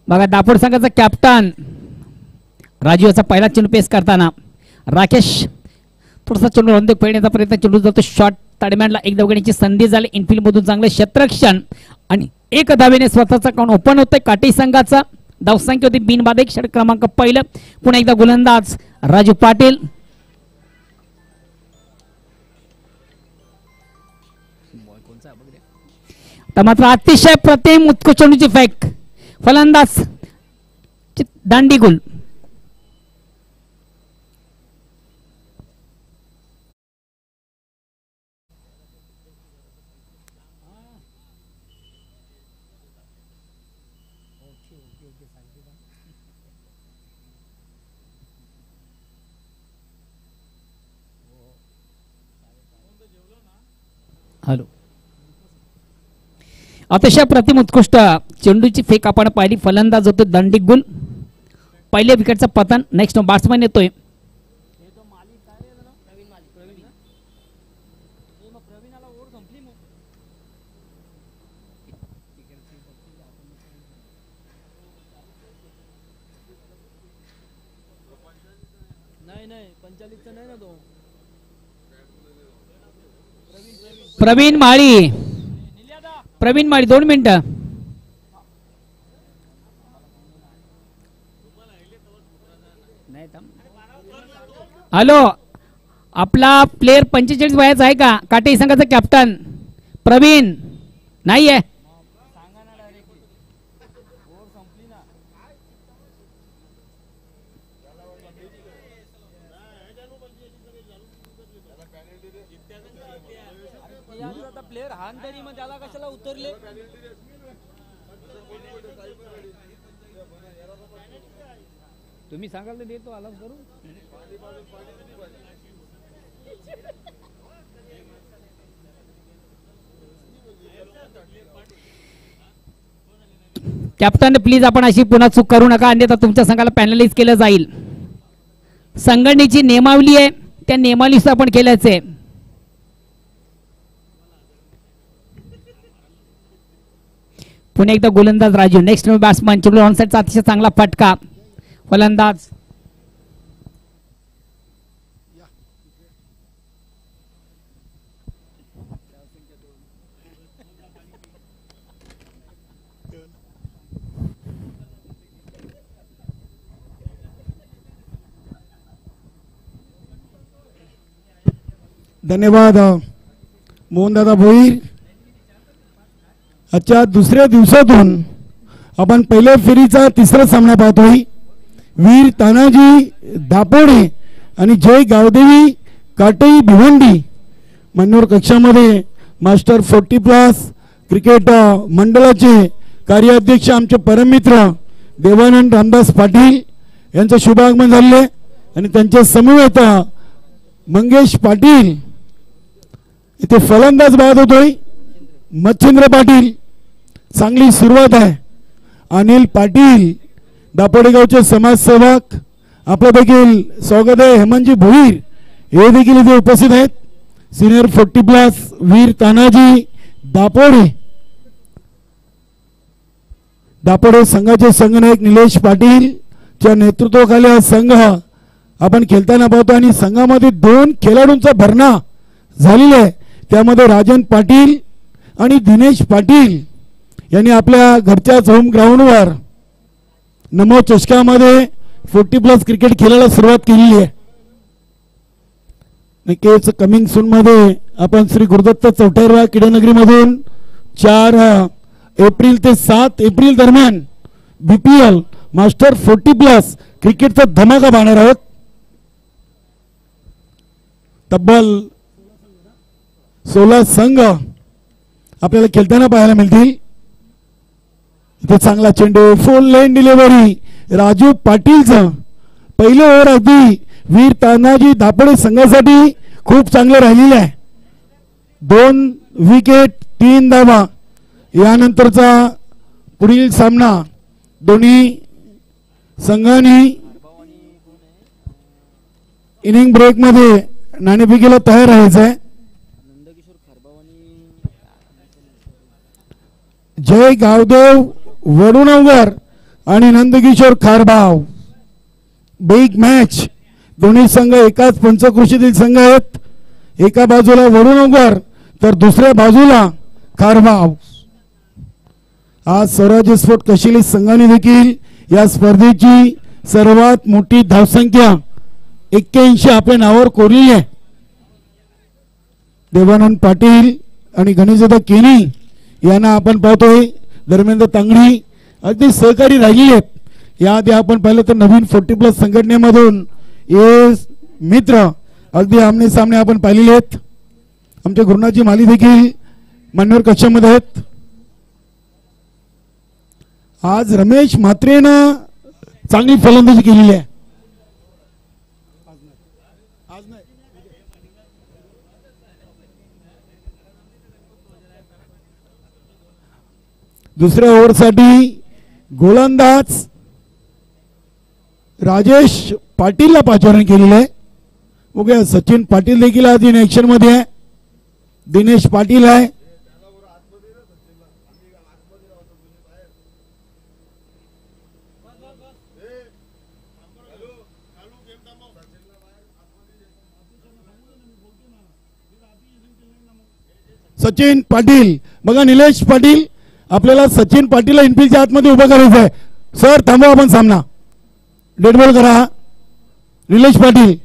बघा दापोड संघाचा कॅप्टन राजूचा पहिला चेंडू पेस करताना राकेश थोडासा चेंडू रंदक फेडण्याचा प्रयत्न, चेंडू जातो शॉट ताडम्यानला एक धावण्याची संधी झाली इनफिल्ड मधून चांगले क्षेत्ररक्षण आणि एक धावेने स्वतःचा काउंट ओपन होतोय काटे संघाचा. धावसंख्या होती बिनबाद एक, षटक क्रमांक पहिलं. पुन्हा एकदा गोलंदाज राजू पाटील. मात्र अतिशय प्रतिम उत्कृष्ट चेंडूची फेक, फलंदाज दांडी गुल. हॅलो, अतिशय प्रतिम उत्कृष्ट चेंडूची फेक आपण पाहिली. फलंदाज होतो दंडिक गुल. पहिल्या विकेटचा पतन. नेक्स्ट बॅट्समॅन येतोय प्रवीण माळी. प्रवीण माळी 2 मिनिटं. हॅलो, आपला प्लेयर 45 वयाचा आहे का? काटे संघाचा कॅप्टन प्रवीण नाहीये. प्लेयर हानदरी मध्ये आला कशाला उतरले? तुम्ही सांगाल तर देतो आलाच करू. कॅप्टन प्लीज आपण अशी पुन्हा चूक करू नका, अन्यथा तुमच्या संघाला पॅनलाइज केलं जाईल. संघटनेची नियमावली आहे, त्या नियमावलीनुसार आपण केल्याचं आहे. पुन्हा एकदा गोलंदाज राजू. नेक्स्ट बॅट्समन चेंडू ऑन साइडचा अतिशय चांगला फटका. फलंदाज धन्यवाद मोहनदादा भोईर. आजच्या दुसऱ्या दिवसातून आपण पहिल्या फेरीचा तिसरा सामना पाहतोय. वीर तानाजी दापोडे आणि जय गावदेवी काटई भिवंडी मान्यवर कक्षामध्ये मास्टर 40+ क्रिकेट मंडळाचे कार्याध्यक्ष आमचे परममित्र देवानंद रामदास पाटील यांचं शुभागमन झाले आणि त्यांच्या समवेत मंगेश पाटील इथे फलंदाज बाद होतोय. मच्छिंद्र पाटील चांगली सुरुवात आहे. अनिल पाटील दापोडे गावचे समाजसेवक आपलं देखील स्वागत आहे. हेमंतजी भोईर हे देखील इथे उपस्थित आहेत. सिनियर 40+ वीर तानाजी दापोडे. दापोडे संघाचे संघनायक निलेश पाटील च्या नेतृत्वाखाली हा संघ आपण खेळताना पाहतो आणि संघामध्ये 2 खेळाडूंचा भरणा झालेला आहे. त्यामध्ये राजन पाटील आणि दिनेश पाटील यांनी आपल्या घरच्याच होम ग्राउंडवर नमो चषकामध्ये 40+ क्रिकेट खेळायला सुरुवात केलेली आहे. नक्कीच कमिंग सून मध्ये आपण श्री गुरुदत्त चौटारवा क्रीडानगरीमधून 4 एप्रिल ते 7 एप्रिल दरम्यान BPL मास्टर 40+ क्रिकेटचा धमाका पाहणार आहोत. तब्बल 16 संघ आपल्याला खेळताना पाहायला मिळतील. इथे चांगला चेंडू, फुल लेन डिलिव्हरी राजू पाटीलचं. पहिलं ओव्हर अगदी वीर तानाजी दापोडे संघासाठी खूप चांगलं राहिलेलं आहे. 2 विकेट 3 धावा. यानंतरचा पुढील सामना दोन्ही संघांनी इनिंग ब्रेक मध्ये नाणेफेकीला तयार राहायचं आहे. जय गावदेव वडुणवकर आणि नंदकिशोर खारबाव. Big match. दोन्ही संघ एकाच पंचकृषीतील संघ आहेत. एका बाजूला वडुणवकर तर दुसऱ्या बाजूला खारबाव. आज स्वराज्य स्पोर्ट कशिली संघाने देखील या स्पर्धेची सर्वात मोठी धावसंख्या 81 आपल्या नावावर कोरली आहे. देवानंद पाटील आणि गणेशदादा केनी यांना आपण पाहतोय. धर्मेंद्र तांगडी अगदी सहकारी राहिलेले आहेत. याआधी आपण पाहिलं तर नवीन 40+ संघटनेमधून हे मित्र अगदी आमने सामने आपण पाहिलेले आहेत. आमच्या गुरुनाथजी माली देखील मान्यवर कक्षामध्ये आहेत. आज रमेश म्हात्रेनं चांगली फलंदाजी केलेली आहे. दुसऱ्या ओव्हरसाठी गोलंदाज राजेश पाटीलला पाचारण केलेलं आहे. बघूया सचिन पाटील देखील आज इन ऍक्शन मध्ये आहे. दिनेश पाटील आहे. सचिन पाटील. बघा निलेश पाटील आपल्याला सचिन पाटीलला इनफिल्डच्या आतमध्ये उभं करायचं आहे. सर थांबवा आपण सामना. डेड बॉल करा. निलेश पाटील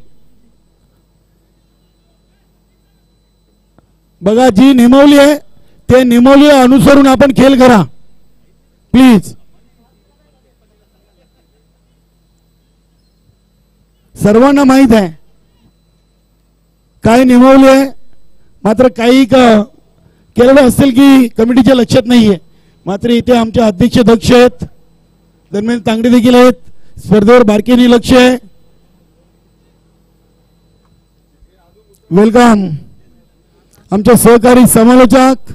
बघा जी नियमावली आहे ते नियमावली अनुसरून आपण खेळ करा प्लीज. सर्वांना माहित आहे काय नियमावली आहे. मात्र काही केलेलं असेल की कमिटीच्या लक्षात नाहीये. मात्र इथे आमचे अध्यक्ष दक्ष आहेत. दरम्यान तांगडे देखील आहेत. स्पर्धेवर बारकेनी लक्ष आहे. वेलकम. आमचे सहकारी समालोचक.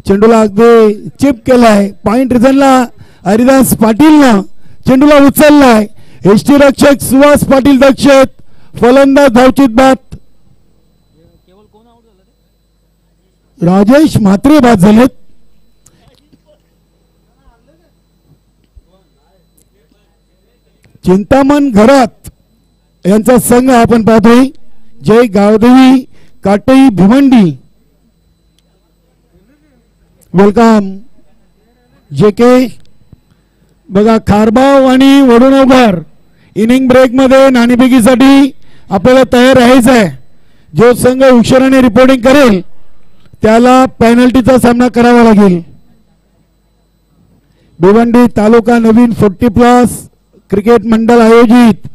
चेंडूला अगदी चिप केलाय. पॉइंट रिझनला हरिदास पाटीलनं चेंडूला उचललाय. एसटी रक्षक सुहास पाटील दक्ष आहेत. फलंदाज धावचित बाद. राजेश म्हात्रे बाद झालेत. चिंतामण घरात यांचा संघ आपण पाहतोय. जय गावदेवी काटई भिवंडी. वेलकम. जे के बघा खारबाव आणि वडुणवकर इनिंग ब्रेक मध्ये नाणेफेकीसाठी आपल्याला तयार राहायचं आहे. जो संघ उशिराने रिपोर्टिंग करेल त्याला पेनल्टीचा सामना करावा लागेल. भिवंडी तालुका नवीन 40+ क्रिकेट मंडळ आयोजित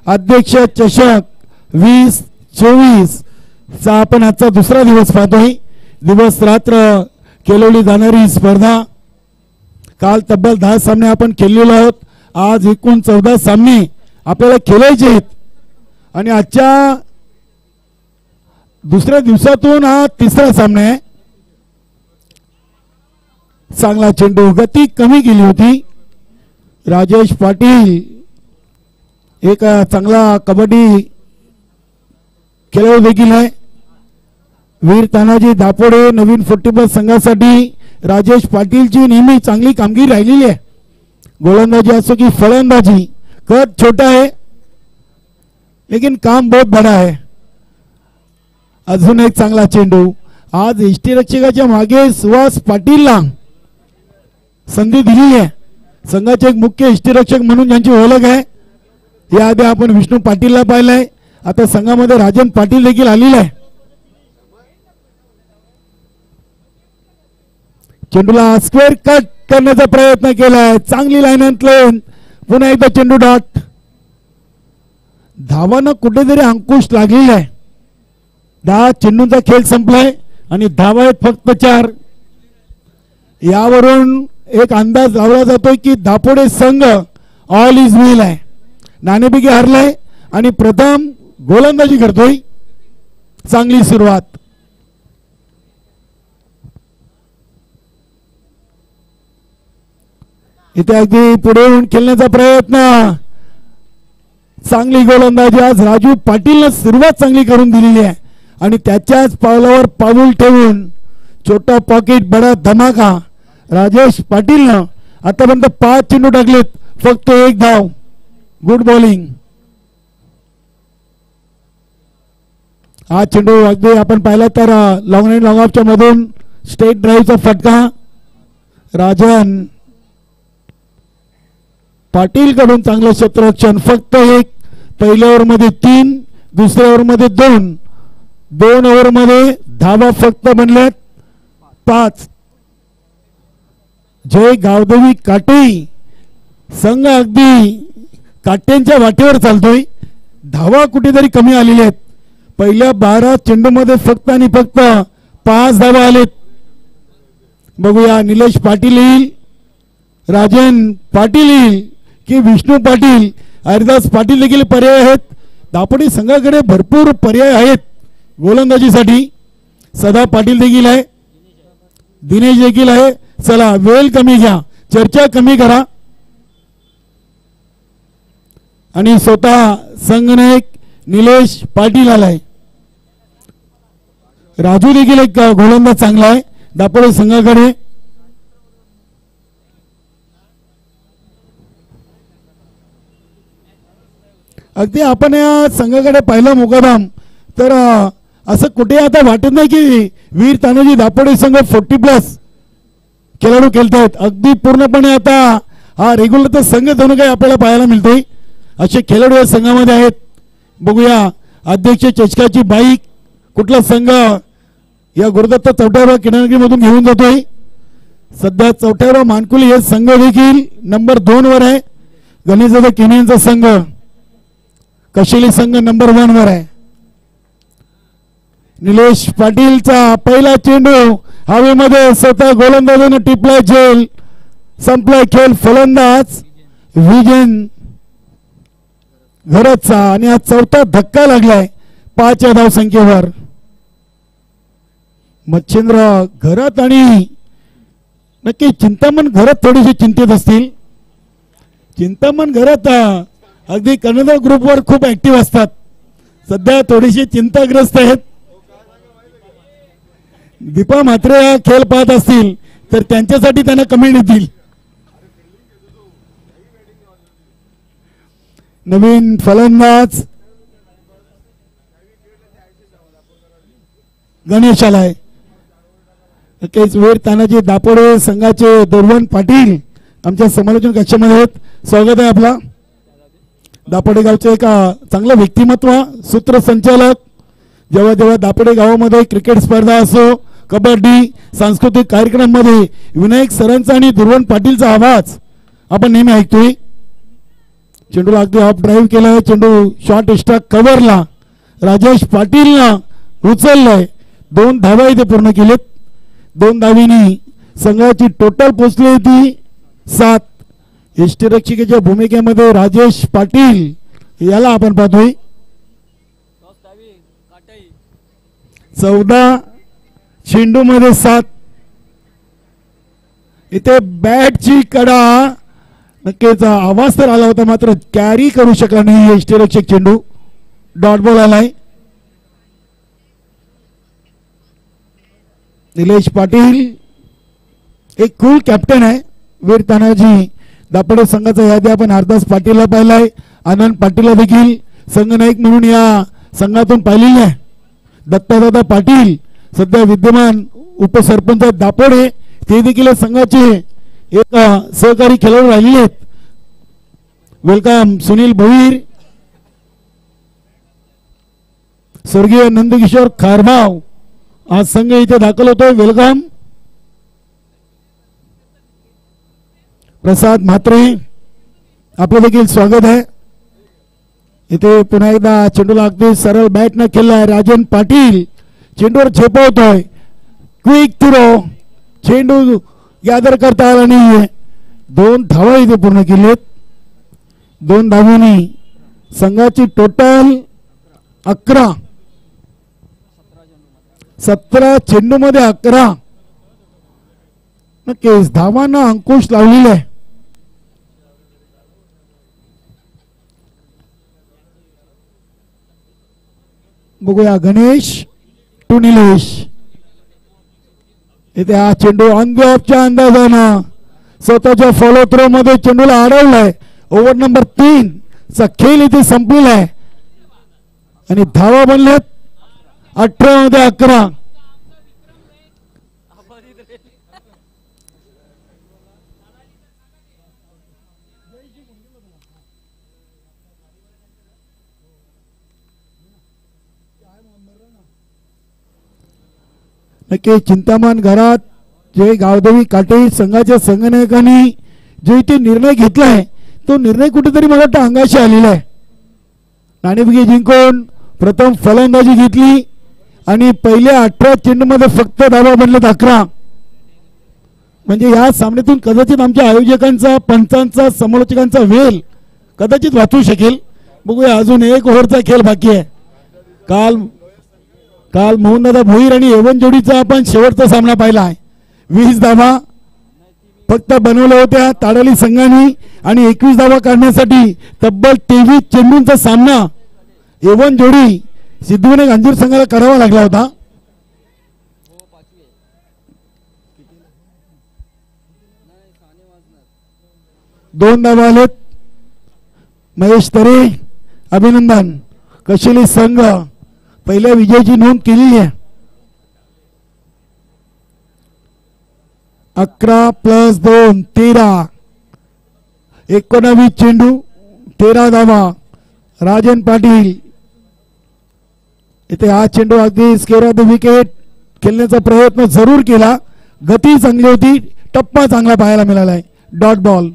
अध्यक्ष चषक 2024 चा आपण आजचा दुसरा दिवस पाहतोय. दिवस रात्र खेळवली जाणारी स्पर्धा. काल तब्बल 10 सामने आपण खेळलेलो आहोत. आज एकूण 14 सामने आपल्याला खेळायचे आहेत आणि आजच्या दुसऱ्या दिवसातून हा तिसरा सामना आहे. चांगला चेंडू. गती कमी केली होती. राजेश पाटील एक चांगला कबड्डी खेळाडू देखील आहे. वीर तानाजी दापोडे नवीन 40+ संघासाठी राजेश पाटीलची नेहमी चांगली कामगिरी राहिलेली आहे. गोलंदाजी असो की फलंदाजी. कद छोटा है लेकिन काम बहुत बड़ा है. अजून एक चांगला चेंडू. आज एसटी रक्षकाच्या मागे सुहास पाटीलला संधी दिली आहे. संघाचे एक मुख्य एसटी रक्षक म्हणून ज्यांची ओळख आहे. याआधी आपण विष्णू पाटीलला पाहिलंय. आता संघामध्ये राजन पाटील देखील आलेला आहे. चेंडूला स्क्वेअर कट करण्याचा प्रयत्न केलाय. चांगली लाईन अंतलेन. पुन्हा एकदा चेंडू डॉट. धावांना कुठेतरी अंकुश लागलेला आहे. 10 चेंडूंचा खेळ संपलाय आणि धावा आहेत फक्त 4. यावरून एक अंदाज लावला जातोय की दापोडे संघ ऑल इज वेल आहे. नाणेफेकी हारलाय आणि प्रथम गोलंदाजी करतोय. चांगली सुरुवात. इथे अगदी पुढे येऊन खेळण्याचा प्रयत्न. चांगली गोलंदाजी. आज राजू पाटीलने सुरुवात चांगली करून दिलेली आहे आणि त्याच्याच पावलावर पाऊल ठेवून छोटा पॉकेट बडा धमाका राजेश पाटीलनं आतापर्यंत 5 चेंडू टाकलेत, फक्त 1 धाव. Good bowling. हा चेंडू अगदी आपण पाहिला तर लॉंग अँड लॉंग ऑफच्या मधून स्टेट ड्राईव्हचा फटका राजन पाटील कडून चांगलं क्षेत्ररक्षण. फक्त 1. पहिल्या ओव्हरमध्ये 3, दुसऱ्या ओव्हरमध्ये 2. 2 ओव्हरमध्ये धावा फक्त बनल्यात 5. जय गावदेवी काटे संघ अगदी काट्यांच्या वाटेवर चालतोय. धावा कुठेतरी कमी आलेल्या आहेत. पहिल्या 12 चेंडूमध्ये फक्त आणि फक्त 5 धावा आलेत. बघूया निलेश पाटील येईल, राजन पाटील येईल की विष्णू पाटील, हरिदास पाटील देखील पर्याय आहेत. दापोडी संघाकडे भरपूर पर्याय आहेत गोलंदाजीसाठी. सदा पाटील देखील आहे, दिनेश देखील आहे. चला वेळ कमी घ्या, चर्चा कमी करा. आणि स्वतः संघनायक निलेश पाटील आलाय. राजू देखील एक गोलंदाज चांगला आहे दापोडी संघाकडे. अगदी आपण या संघाकडे पाहिलं मुकादम तर असं कुठे आता वाटत नाही की वीर तानाजी दापोडे संघ 40+ खेळाडू खेळतायत. अगदी पूर्णपणे आता हा रेग्युलरचा संघ जणू काही आपल्याला पाहायला मिळतोय. असे खेळाडू या संघामध्ये आहेत. बघूया अध्यक्ष चषकाची बाईक कुठला संघ या गुरुदत्त चौथ्यावा किनारमधून घेऊन जातोय. सध्या चौथ्यावा मानकुली हे संघ देखील नंबर 2 वर आहे. गणेशदादा केनियनचा संघ, कशेली संघ नंबर 1 वर आहे. निलेश पाटीलचा पहिला चेंडू हवेमध्ये स्वतः गोलंदाजाने टिपलाय. झेल संपलाय खेळ. फलंदाज विजन घरतचा आणि हा चौथा धक्का लागलाय 5 या धावसंख्येवर. मच्छिंद्र घरात आणि नक्की चिंतामण घरात थोडीशी चिंतित असतील. चिंतामण घरात अगदी कर्णधार ग्रुपवर खूप ऍक्टिव्ह असतात. सध्या थोडीशी चिंताग्रस्त आहेत. दीपा म्हात्रे हा खेळ पाहत असतील तर त्यांच्यासाठी त्यांना कमेंट येतील. नवीन फलंदाज गणेश आलाय. नक्कीच वीर तानाजी दापोडे संघाचे दुर्वन पाटील आमच्या समालोचन कक्षामध्ये आहेत. स्वागत आहे आपला. दापोडे गावचे एक चांगलं व्यक्तिमत्व, सूत्रसंचालक. जेव्हा जेव्हा दापोडे गावामध्ये क्रिकेट स्पर्धा असो, कबड्डी, सांस्कृतिक कार्यक्रमामध्ये विनायक सरांचा आणि दुर्वन पाटीलचा आवाज आपण नेहमी ऐकतोय. चेंडूला अगदी ऑफ ड्राईव्ह केलाय. चेंडू शॉर्ट एक्स्ट्रा कव्हरला राजेश पाटीलनं उचललाय. 2 धावा इथे पूर्ण केलेत. 2 धावींनी संघाची टोटल पोचली होती 7. यष्टीरक्षकाच्या भूमिकेमध्ये राजेश पाटील याला आपण पाहतोय. 14 चेंडूमध्ये 7. इथे बॅटची कडा नक्कीच आवाज तर आला होता, मात्र कॅरी करू शकला नाही यष्टीरक्षक. चेंडू डॉट बॉल आलाय. निलेश पाटील एक कूल कॅप्टन आहे. वीर तानाजी दापोडे संघाचा यादी आपण हरदास पाटीलला पाहिलाय. आनंद पाटीलला देखील संघनायक म्हणून या संघातून पाहिलेले आहे. दत्तादादा पाटील सध्या विद्यमान उपसरपंच दापोडे, ते देखील संघाचे एक सहकारी खेळाडू राहिलेले आहेत. वेलकम सुनील भोईर, स्वर्गीय नंदकिशोर खारभाव आज संघ इथे दाखल होतोय. वेलकम. प्रसाद म्हात्रे आपलं देखील स्वागत आहे. इथे पुन्हा एकदा चेंडूला अगदी सरळ बॅट न खेळलाय राजन पाटील. चेंडूवर झेपवतोय. Quick throw. चेंडू गॅदर करता आला नाहीये. 2 धावा इथे पूर्ण केलेत. 2 धावांनी संघाची टोटल 11. 17 चेंडू मध्ये 11. नक्कीच धावांना अंकुश लावलेला आहे. बघूया गणेश टू निलेश. इथे हा चेंडू ऑन द ऑफच्या अंदाजानं स्वतःच्या फॉलो थ्रो मध्ये चेंडूला अडवलाय. ओव्हर नंबर 3 चा खेळ इथे संपलेला आहे आणि धावा बनल्यात 18 मध्ये 11. नक्की चिंतामण घरात जे गावदेवी काटे संघाच्या संघनायकांनी जो इथे निर्णय घेतलाय तो निर्णय कुठेतरी मला वाटतं अंगाशी आलेला आहे. नाणेफेकी जिंकून प्रथम फलंदाजी घेतली आणि पहिल्या 18 चेंडूमध्ये फक्त धावा बनलेत 11. म्हणजे या सामन्यातून कदाचित आमच्या आयोजकांचा, पंचांचा, समालोचकांचा वेल कदाचित वाचू शकेल. बघूया, अजून 1 ओव्हरचा खेळ बाकी आहे. काल मोहनदादा भोईर आणि एवन जोडीचा आपण शेवटचा सामना पाहिला आहे. 20 धावा फक्त बनवल्या होत्या ताडाली संघाने आणि 21 धावा काढण्यासाठी तब्बल 23 चेंडूंचा सामना एवन जोडी सिद्धूने अंजीर संघाला करावा लागला होता. दोन धावा आलेत. महेश तरे अभिनंदन. कशेली संघ पहिल्या विजयाची नोंद केलेली आहे. 11 + 2 13. 19 चेंडू 13 धावा. राजन पाटील इथे हा चेंडू अगदी स्क्वेअर ऑफ द विकेट खेळण्याचा प्रयत्न जरूर केला. गती चांगली होती, टप्पा चांगला पाहायला मिळालाय. Dot ball.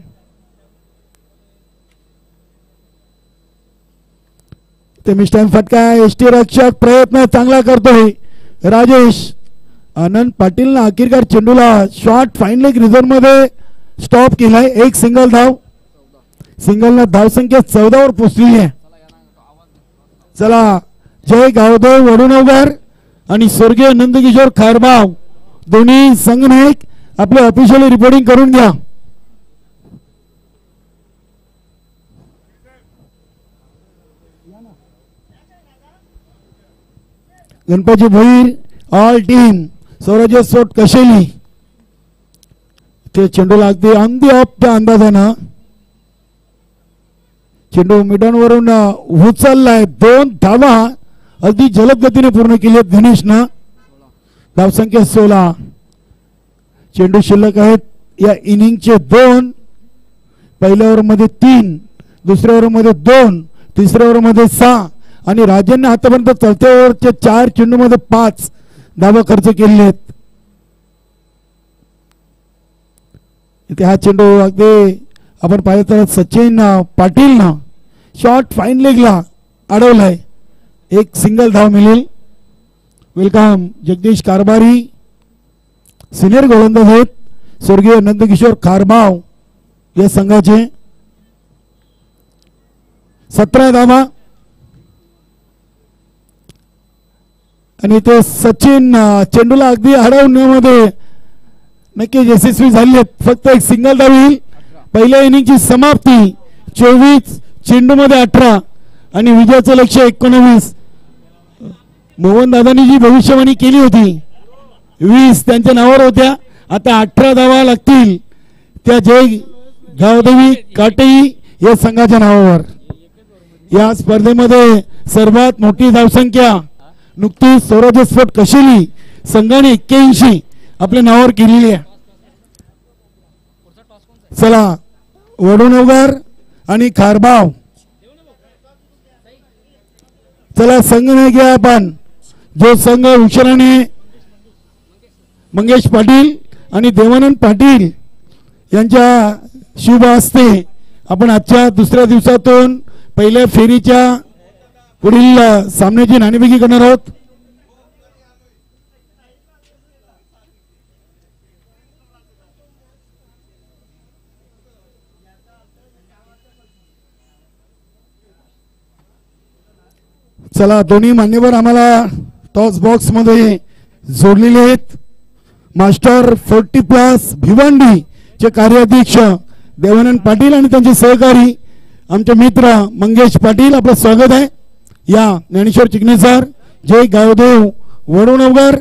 ते मिस्टर फटका. एसटी रक्षक प्रयत्न चांगला करतोय. राजेश आनंद पाटील अखेरकार चेंडूला शॉर्ट फाईन लेग रिझर्व मध्ये स्टॉप केलाय. एक सिंगल धाव. सिंगलनं धावसंख्या 14 वर पोहोचली आहे. चला, जय गावदेव वडुणवकर आणि स्वर्गीय नंदकिशोर खारबाव दोन्ही संघनायक आपले ऑफिशियली रिपोर्टिंग करून घ्या. गणपती भोईर ऑल टीम स्वराज्य सोट कशेली ते चेंडूला अगदी ऑन दी ऑफ त्या अंदाजानं चेंडू मिडनवरून उचललाय. 2 धावा अगदी जलद गतीने पूर्ण केली आहेत गणेशनं. धावसंख्या 16. चेंडू शिल्लक आहेत या इनिंगचे 2. पहिल्या ओव्हरमध्ये 3, दुसऱ्या ओव्हरमध्ये 2, तिसऱ्या ओव्हरमध्ये 6 आणि राजांनी आतापर्यंत चौथ्या ओव्हरच्या 4 चेंडूमध्ये 5 धावा खर्च केलेले आहेत. इथे हा चेंडू अगदी आपण पाहिलं तर सचिन पाटीलनं शॉर्ट फाईन लेगला अडवलाय. एक सिंगल धाव मिळेल. वेलकम जगदीश कारभारी सिनियर गोलंदाज आहेत. स्वर्गीय नंदकिशोर खारबाव या संघाचे. 17 धावा आणि ते सचिन चेंडूला अगदी अडवण्यामध्ये नक्कीच यशस्वी झाले आहेत. फक्त एक सिंगल धाव येईल. पहिल्या इनिंगची समाप्ती. 24 चेंडूमध्ये 18 आणि विजयाचं लक्ष्य 19. मोहन दादांनी जी भविष्यवाणी केली होती 20 त्यांच्या नावावर होत्या. आता 18 धावा लागतील त्या जय गावदेवी काटेई या संघाच्या नावावर. या स्पर्धेमध्ये सर्वात मोठी धावसंख्या नुकतीच स्वराज्य स्फोट कशेली संघाने 81 आपल्या नावावर केलेली आहे. चला, वडुणवकर आणि खारबाव. चला संघ नाही घ्या आपण. जो संघ उशिराने मंगेश पाटील आणि देवानंद पाटील यांच्या शुभ हस्ते आपण आजच्या दुसऱ्या दिवसातून पहिल्या फेरीच्या पुढील सामन्याची नाणेफेकी करणार आहोत. चला, दोन्ही मान्यवर आम्हाला टॉस बॉक्स मध्ये जोडलेले आहेत. मास्टर 40+ भिवंडी चे कार्याध्यक्ष देवानंद पाटील आणि त्यांचे सहकारी आमचे मित्र मंगेश पाटील. आपलं स्वागत आहे. या ज्ञानेश्वर चिकणे सर, जय गावदेव वडुणवकर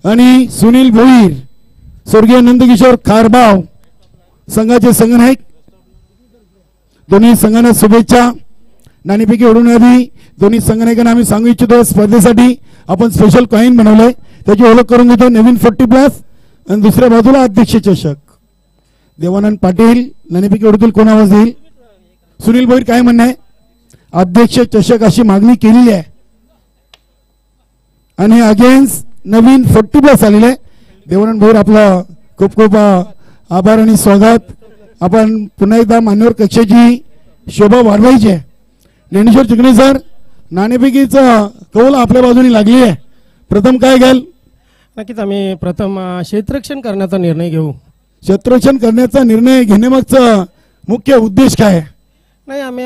आणि सुनील भोईर स्वर्गीय नंदकिशोर खारबाव संघाचे संघनायक. दोन्ही संघांना शुभेच्छा. नाणेफेकी उडवण्याआधी दोन्ही संघनायकांना आम्ही सांगू इच्छितो स्पर्धेसाठी आपण स्पेशल कॉईन बनवलंय, त्याची ओळख करून घेतो. नवीन 40+ आणि दुसऱ्या बाजूला अध्यक्ष चषक. देवानंद पाटील नाणेफेकी उडवतील, कोण आवाज देईल? सुनील भोईर काय म्हणणं आहे? अध्यक्ष चषक अशी मागणी केलेली आहे आणि अगेन्स्ट नवीन 40+ आलेले आहे. देवानंद भोईर आपला खूप खूप आभार आणि स्वागत. आपण पुन्हा एकदा मान्यवर कक्षाची शोभा वाढवायची आहे. ज्ञानेश्वर चिकणे सर, नाणेफेकीचा कौल आपल्या बाजूने लागली आहे. प्रथम काय घ्याल? नक्कीच आम्ही प्रथम क्षेत्ररक्षण करण्याचा निर्णय घेऊ. क्षेत्ररक्षण करण्याचा निर्णय घेण्यामागचा मुख्य उद्देश काय आहे? नाही, आम्ही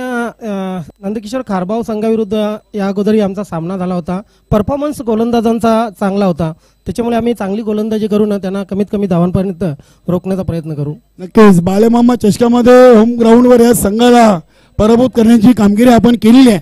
नंदकिशोर खारबाव संघाविरुद्ध या अगोदरही आमचा सामना झाला होता. परफॉर्मन्स गोलंदाजांचा चांगला होता, त्याच्यामुळे आम्ही चांगली गोलंदाजी करून त्यांना कमीत कमी धावांपर्यंत रोखण्याचा प्रयत्न करू. नक्कीच बालेमामा चषकामध्ये होम ग्राउंडवर या संघाला पराभूत करण्याची कामगिरी आपण केलेली आहे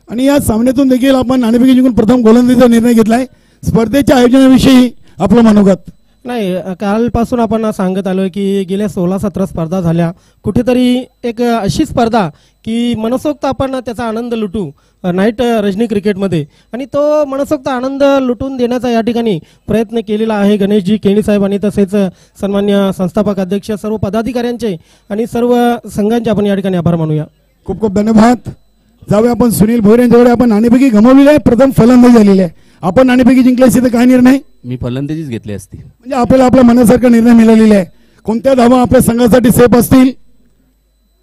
आणि या सामन्यातून देखील आपण नाणेफेकी जिंकून प्रथम गोलंदाजीचा निर्णय घेतलाय. स्पर्धेच्या आयोजनाविषयी आपलं मनोगत? नाही, कालपासून आपण सांगत आलो की गेल्या 16-17 स्पर्धा झाल्या. कुठेतरी एक अशी स्पर्धा की मनसोक्त आपण त्याचा आनंद लुटू नाईट रजनी क्रिकेटमध्ये, आणि तो मनसोक्त आनंद लुटून देण्याचा या ठिकाणी प्रयत्न केलेला आहे गणेशजी केणी साहेब आणि तसेच सन्मान्य संस्थापक अध्यक्ष सर्व पदाधिकाऱ्यांचे आणि सर्व संघांचे आपण या ठिकाणी आभार मानूया. खूप खूप धन्यवाद. जाऊया आपण सुनील भोईर यांच्याकडे. आपण नाणेफेकी गमावलेली आहे, प्रथम फलंदाजी झालेली आहे. आपण नाणेफेकी जिंकली असती तर काय निर्णय? मी फलंदाजीच घेतली असती. म्हणजे आपल्याला आपल्या मनासारखा निर्णय मिळालेला आहे. कोणत्या धावा आपल्या संघासाठी सेफ असतील?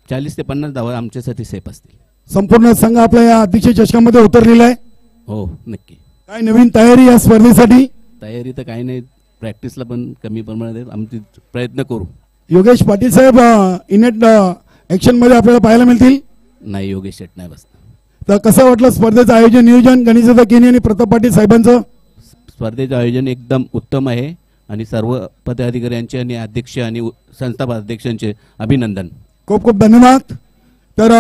40 ते 50 धावा आमच्यासाठी सेफ असतील. संपूर्ण संघ आपल्या या अध्यक्ष चषकामध्ये उतरलेला आहे. हो, नक्की. काय नवीन तयारी या स्पर्धेसाठी? तयारी तर काही नाही, प्रॅक्टिसला पण कमी प्रमाणात आमचे प्रयत्न करू. योगेश पाटील साहेब इनेट ऍक्शन मध्ये आपल्याला पाहायला मिळतील? नाही, योगेश शेट नाही बसणार. तर कसं वाटलं स्पर्धेचं आयोजन नियोजन गणेशदादा केणी आणि प्रताप पाटील साहेबांचं? स्पर्धेचं आयोजन एकदम उत्तम आहे आणि सर्व पदाधिकाऱ्यांचे आणि अध्यक्ष आणि संस्थापक अध्यक्षांचे अभिनंदन. खूप खूप धन्यवाद. तर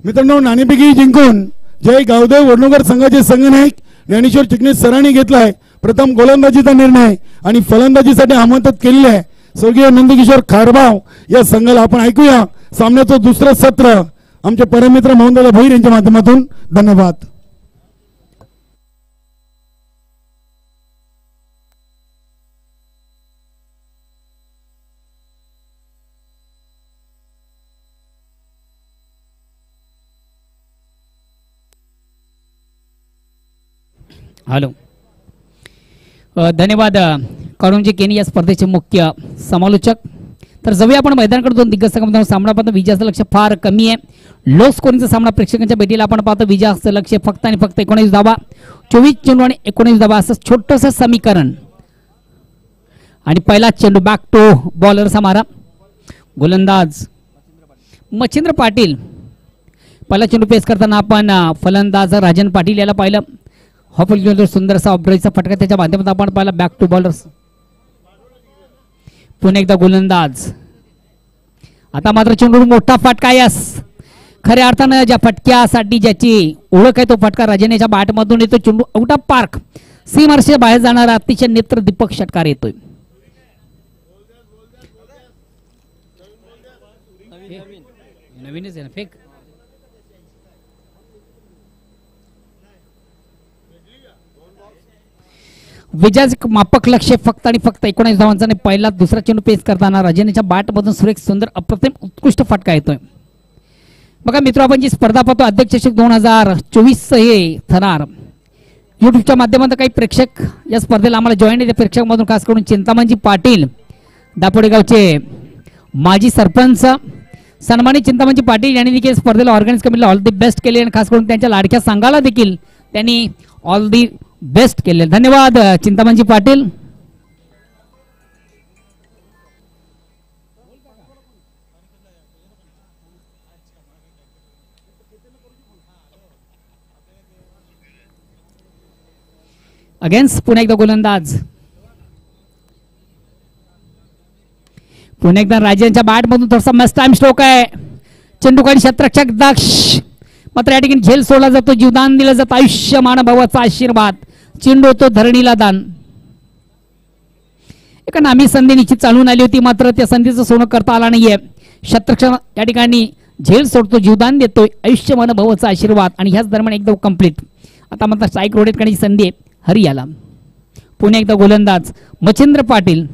मित्रांनो, नाणेफेकी जिंकून जय गावदेव वडनगर संघाचे संघनायक ज्ञानेश्वर चिकणे सरांनी घेतलाय प्रथम गोलंदाजीचा निर्णय आणि फलंदाजीसाठी आमंत्रित केलेले आहे स्वर्गीय नंदकिशोर खारबाव या संघाला. आपण ऐकूया सामन्याचं दुसरं सत्र आमचे परममित्र मोहनदादा भोईर यांच्या माध्यमातून. धन्यवाद. हॅलो, धन्यवाद करुणजी केनी या स्पर्धेचे मुख्य समालोचक. तर जाऊया आपण मैदानाकडे. दोन दिग्गज संघांमध्ये सामना पाहतो. विजयाचं लक्ष फार कमी आहे. लो स्कोरिंगचा सामना प्रेक्षकांच्या भेटीला आपण पाहतो. विजयाचं लक्ष फक्त आणि फक्त 19 धावा, 24 चेंडू आणि 19 धावा असं छोटंसं समीकरण. आणि पहिला चेंडू बॅक टू बॉलरचा मारा. गोलंदाज मच्छिंद्र पाटील. पहिला चेंडू पेस करताना आपण फलंदाज राजन पाटील याला पाहिलं. हॉफल सुंदरसा ऑब्रेजचा फटका त्याच्या माध्यमातून आपण पाहिला. Back to bowlers. पुन्हा एकदा गोलंदाज. आता मात्र चेंडू मोठा फटका. यस, खऱ्या अर्थानं ज्या फटक्यासाठी ज्याची ओळख आहे तो फटका राजनेच्या बॅटमधून येतो. चेंडू आउट ऑफ पार्क सीमारेषेच्या बाहेर जाणारा अतिशय नेत्रदीपक षटकार येतोय. नवीनच आहे ना फेक. विजयाचं मापक लक्ष फक्त आणि फक्त 19 धावांचा. आणि पहिला दुसरा चेंडू पेस करताना राजनेच्या बॅटमधून सुरेख सुंदर अप्रतिम उत्कृष्ट फटका येतोय. बघा मित्र, आपण जी स्पर्धा पाहतो अध्यक्ष चषक 2024 हे थरार युट्यूबच्या माध्यमातून काही प्रेक्षक या स्पर्धेला आम्हाला जॉईन आहे. त्या प्रेक्षकांमधून खास करून चिंतामणजी पाटील दापोडे गावचे माजी सरपंच सन्मानित चिंतामणजी पाटील यांनी देखील स्पर्धेला ऑर्गनाइज कमिटीला ऑल दी बेस्ट केले आणि खास करून त्यांच्या लाडक्या संघाला देखील त्यांनी ऑल दी बेस्ट केले. धन्यवाद चिंतामणजी पाटील. अगेन्स्ट पुन्हा एकदा गोलंदाज. पुन्हा एकदा राजांच्या बॅट मधून थोडासा मस्त टाइम स्ट्रोक आहे. चेंडू काही क्षेत्ररक्षक दक्ष. मात्र या ठिकाणी झेल सोडला जातो. जीवदान दिलं जातं. आयुष्यमान भावाचा आशीर्वाद. चेंडू होतो धरणीला दान. एका नामी संधी निश्चित चालून आली होती, मात्र त्या संधीचं सोनं करता आला नाहीये. शतरक्षण या ठिकाणी झेल सोडतो, जीवदान देतोय, आयुष्यमान भवचा आशीर्वाद आणि ह्याच दरम्यान एकदम कंप्लीट. आता मात्र स्ट्राईक रोडेट करण्याची संधी आहे हरियाला. पुन्हा एकदा गोलंदाज मच्छिंद्र पाटील.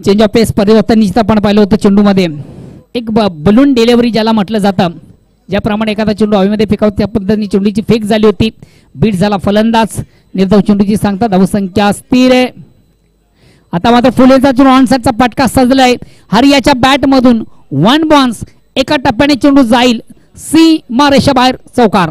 चेंज ऑफ पेस परिवर्तन निश्चित आपण पाहिलं होतं चेंडूमध्ये. एक बलून डिलिव्हरी ज्याला म्हटलं जातं, ज्याप्रमाणे एखादा चेंडू हवेमध्ये फेकावतो त्या पद्धतीने चेंडूची फेक झाली होती. बीट झाला फलंदाज. निर्धाव चेंडूची सांगता धावसंख्या स्थिर आहे. आता मात्र फुलेचा चेंडू ऑन साइडचा पटका सजलाय. हरियाच्या बॅट मधून 1 बॉन्स. एका टप्प्याने चेंडू जाईल सीमा रेषा बाहेर चौकार.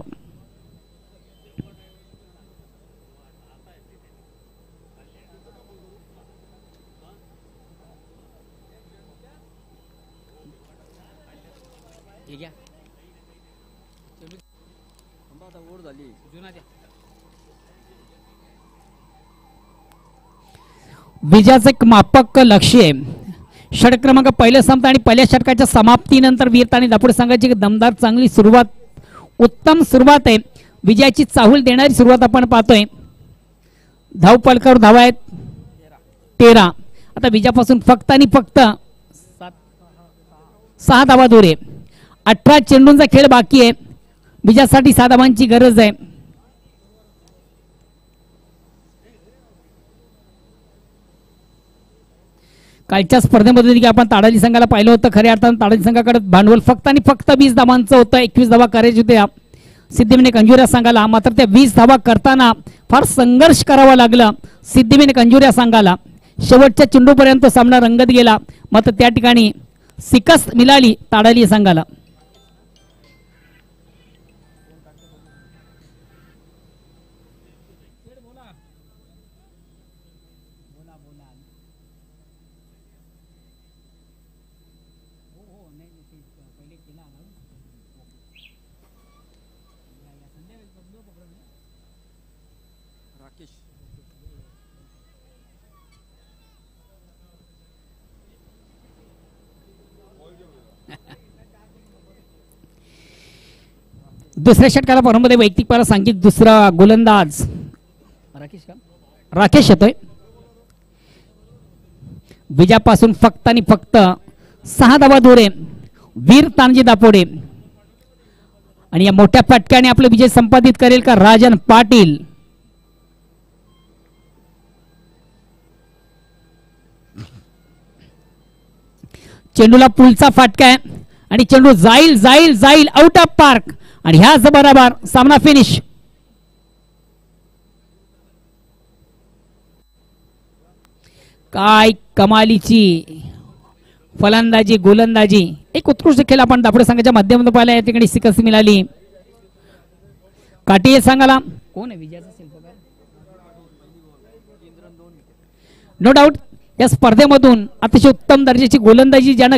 ओढ झाली विजयाचं एक मापक लक्ष आहे. षटक क्रमांक पहिल्या संपता आणि पहिल्या षटकाच्या समाप्तीनंतर वीरता आणि दापोडे संघाची एक दमदार चांगली सुरुवात, उत्तम सुरुवात आहे. विजयाची चाहूल देणारी सुरुवात आपण पाहतोय. धावपलकावर धावा आहेत 13. आता विजयापासून फक्त आणि फक्त 6 धावा दूर आहे. 18 चेंडूंचा खेळ बाकी आहे. विजयासाठी 6 धावांची गरज आहे. कालच्या स्पर्धेमध्ये आपण ताडाली संघाला पाहिलं होतं. खऱ्या अर्थानं ताडाली संघाकडे भांडवल फक्त आणि फक्त 20 धावांचं होतं. 21 धावा करायच्या होत्या सिद्धिविनायक अंजुरिया संघाला. मात्र त्या 20 धावा करताना फार संघर्ष करावा लागला सिद्धिविनायक अंजुरिया संघाला. शेवटच्या चेंडूपर्यंत सामना रंगत गेला. मात्र त्या ठिकाणी शिकस्त मिळाली ताडाली संघाला. राकेश दुसऱ्या षटकाला परमध्ये वैयक्तिक पारा सांगित दुसरा गोलंदाज राकेश येतोय. विजयापासून फक्त आणि फक्त 6 धावा दूर आहे वीर तानजी दापोडे. आणि या मोठ्या फटक्याने आपले विजय संपादित करेल का राजन पाटील. चेंडूला पुलचा फटका आहे आणि चेंडू जाईल जाईल जाईल आउट ऑफ पार्क आणि ह्याच बरोबर सामना फिनिश. काय कमालीची फलंदाजी गोलंदाजी, एक उत्कृष्ट खेळ आपण दापोडे संघाच्या माध्यमातून पाहिला. या ठिकाणी शिकस्त मिळाली. काटिये संघाला कोण आहे विजयाचा शिल्पकार? नो डाऊट या स्पर्धेमधून अतिशय उत्तम दर्जाची गोलंदाजी ज्यानं